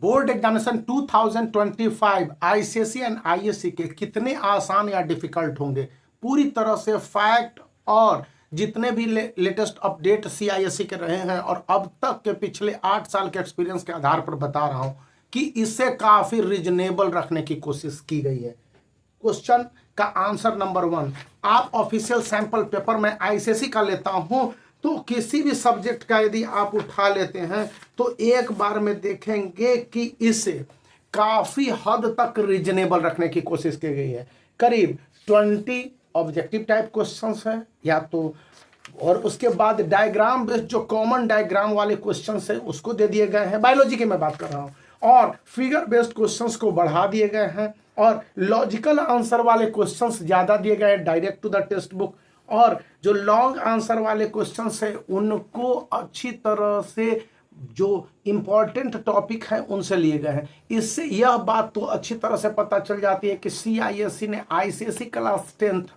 Board examination 2025 ICSE and ISC के कितने आसान या डिफिकल्ट होंगे, पूरी तरह से फैक्ट और जितने भी लेटेस्ट अपडेट सीआईएससी के रहे हैं और अब तक के पिछले 8 साल के एक्सपीरियंस के आधार पर बता रहा हूं कि इसे काफी रीजनेबल रखने की कोशिश की गई है। क्वेश्चन का आंसर नंबर 1, आप ऑफिशियल सैंपल पेपर में आईसीएसई का लेता हूं तो किसी भी सब्जेक्ट का यदि आप उठा लेते हैं तो एक बार में देखेंगे कि इसे काफी हद तक रीजनेबल रखने की कोशिश की गई है। करीब 20 ऑब्जेक्टिव टाइप क्वेश्चंस है या तो, और उसके बाद डायग्राम बेस्ड जो कॉमन डायग्राम वाले क्वेश्चंस है उसको दे दिए गए हैं, बायोलॉजी की मैं बात कर रहा हूं, और फिगर बेस्ड क्वेश्चंस को बढ़ा दिए गए हैं और लॉजिकल आंसर वाले क्वेश्चंस ज्यादा दिए गए हैं direct to the text book, और जो लॉन्ग आंसर वाले क्वेश्चंस है उनको अच्छी तरह से जो इंपॉर्टेंट टॉपिक है उनसे लिए गए हैं। इससे यह बात तो अच्छी तरह से पता चल जाती है कि सीआईएससी ने आईसीएसई क्लास 10th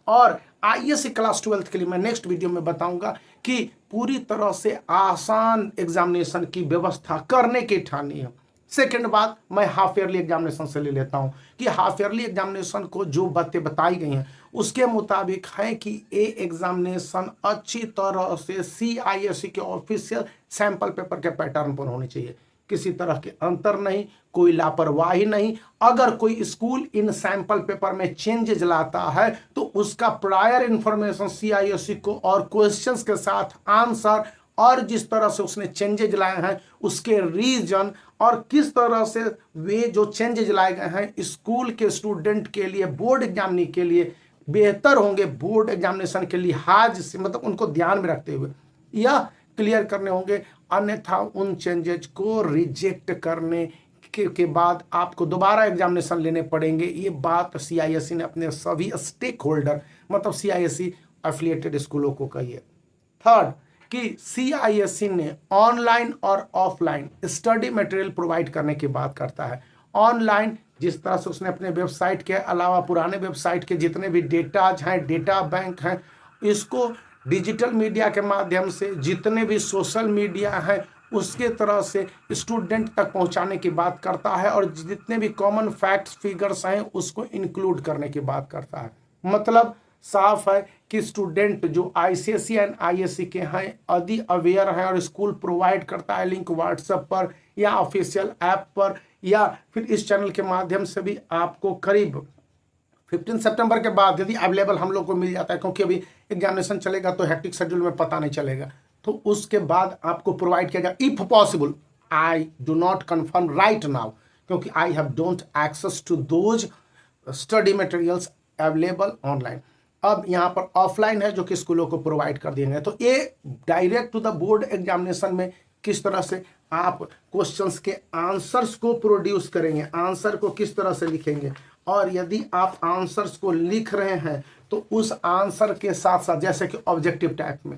और आईएससी क्लास 12th के लिए मैं नेक्स्ट वीडियो में बताऊंगा कि पूरी तरह से आसान एग्जामिनेशन की व्यवस्था करने की ठानी है। सेकेंड बात मैं हाफ ईयरली एग्जामिनेशन से ले लेता हूं कि हाफ ईयरली एग्जामिनेशन को जो बातें बताई गई हैं उसके मुताबिक है कि ये एग्जामिनेशन अच्छी तरह से सीआईएससी के ऑफिशियल सैंपल पेपर के पैटर्न पर होनी चाहिए, किसी तरह के अंतर नहीं, कोई लापरवाही नहीं। अगर कोई स्कूल इन सैंपल पेपर में चेंजेज लाता है तो उसका प्रायर इंफॉर्मेशन सीआईएससी को और क्वेश्चंस के साथ आंसर और जिस तरह से उसने चेंजेज लाए हैं उसके रीजन और किस तरह से वे जो चेंजेज लाए गए हैं स्कूल के स्टूडेंट के लिए बोर्ड एग्जामिनी के लिए बेहतर होंगे, बोर्ड एग्जामिनेशन के लिहाज से मतलब उनको ध्यान में रखते हुए यह क्लियर करने होंगे, अन्यथा उन चेंजेज को रिजेक्ट करने के बाद आपको दोबारा एग्जामिनेशन लेने पड़ेंगे। ये बात सीआईएससी ने अपने सभी स्टेक होल्डर मतलब सीआईएससी एफिलिएटेड स्कूलों को कही है। थर्ड कि सीआईएससी ने ऑनलाइन और ऑफलाइन स्टडी मटेरियल प्रोवाइड करने की बात करता है। ऑनलाइन जिस तरह से उसने अपने वेबसाइट के अलावा पुराने वेबसाइट के जितने भी डेटाज हैं, डेटा बैंक हैं, इसको डिजिटल मीडिया के माध्यम से जितने भी सोशल मीडिया हैं उसके तरह से स्टूडेंट तक पहुंचाने की बात करता है और जितने भी कॉमन फैक्ट्स फिगर्स हैं उसको इंक्लूड करने की बात करता है। मतलब साफ है कि स्टूडेंट जो आईसीएसई एंड आईएससी के हैं यदि अवेयर हैं और स्कूल प्रोवाइड करता है लिंक व्हाट्सएप पर या ऑफिशियल ऐप पर या फिर इस चैनल के माध्यम से भी आपको करीब 15 सितंबर के बाद यदि अवेलेबल हम लोग को मिल जाता है, क्योंकि अभी एग्जामिनेशन चलेगा तो हेक्टिक शेड्यूल में पता नहीं चलेगा, तो उसके बाद आपको प्रोवाइड किया जाएगा if possible. I do not confirm right now क्योंकि I have don't access to those study materials available online. अब यहाँ पर ऑफलाइन है जो कि स्कूलों को प्रोवाइड कर दिए गए। तो ये direct to the board examination में किस तरह से आप क्वेश्चंस के आंसर्स को प्रोड्यूस करेंगे, आंसर को किस तरह से लिखेंगे, और यदि आप आंसर्स को लिख रहे हैं तो उस आंसर के साथ साथ जैसे कि ऑब्जेक्टिव टाइप में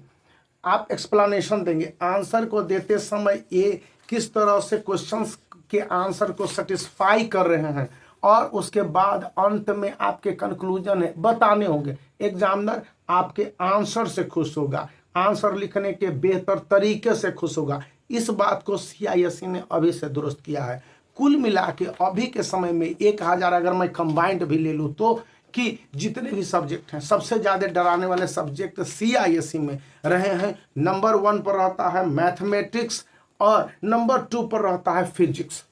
आप एक्सप्लेनेशन देंगे, आंसर को देते समय ये किस तरह से क्वेश्चंस के आंसर को सेटिस्फाई कर रहे हैं और उसके बाद अंत में आपके कंक्लूजन है बताने होंगे। एग्जामिनर आपके आंसर से खुश होगा, आंसर लिखने के बेहतर तरीके से खुश होगा। इस बात को सीआईएससी ने अभी से दुरुस्त किया है। कुल मिला के अभी के समय में 1000 अगर मैं कंबाइंड भी ले लूँ तो कि जितने भी सब्जेक्ट हैं सबसे ज़्यादा डराने वाले सब्जेक्ट सीआईएससी में रहे हैं। नंबर 1 पर रहता है मैथमेटिक्स और नंबर 2 पर रहता है फिजिक्स,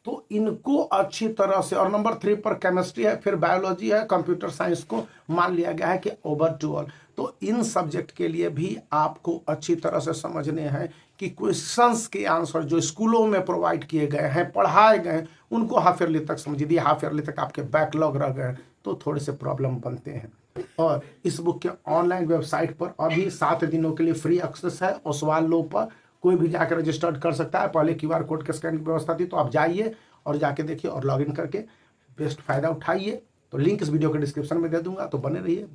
तो इनको अच्छी तरह से, और नंबर 3 पर केमिस्ट्री है, फिर बायोलॉजी है, कंप्यूटर साइंस को मान लिया गया है कि ओवरऑल। तो इन सब्जेक्ट के लिए भी आपको अच्छी तरह से समझने हैं कि क्वेश्चंस के आंसर जो स्कूलों में प्रोवाइड किए गए हैं, पढ़ाए गए हैं, उनको हाफ ईयरली तक समझ दिए। हाफ ईयरली तक आपके बैकलॉग रह गए तो थोड़े से प्रॉब्लम बनते हैं। और इस बुक के ऑनलाइन वेबसाइट पर अभी 7 दिनों के लिए फ्री एक्सेस है। ओसवाल लो पर कोई भी जाकर रजिस्टर्ड कर सकता है। पहले QR कोड के स्कैन की व्यवस्था थी, तो आप जाइए और जाके देखिए और लॉगिन करके बेस्ट फ़ायदा उठाइए। तो लिंक इस वीडियो के डिस्क्रिप्शन में दे दूंगा, तो बने रहिए।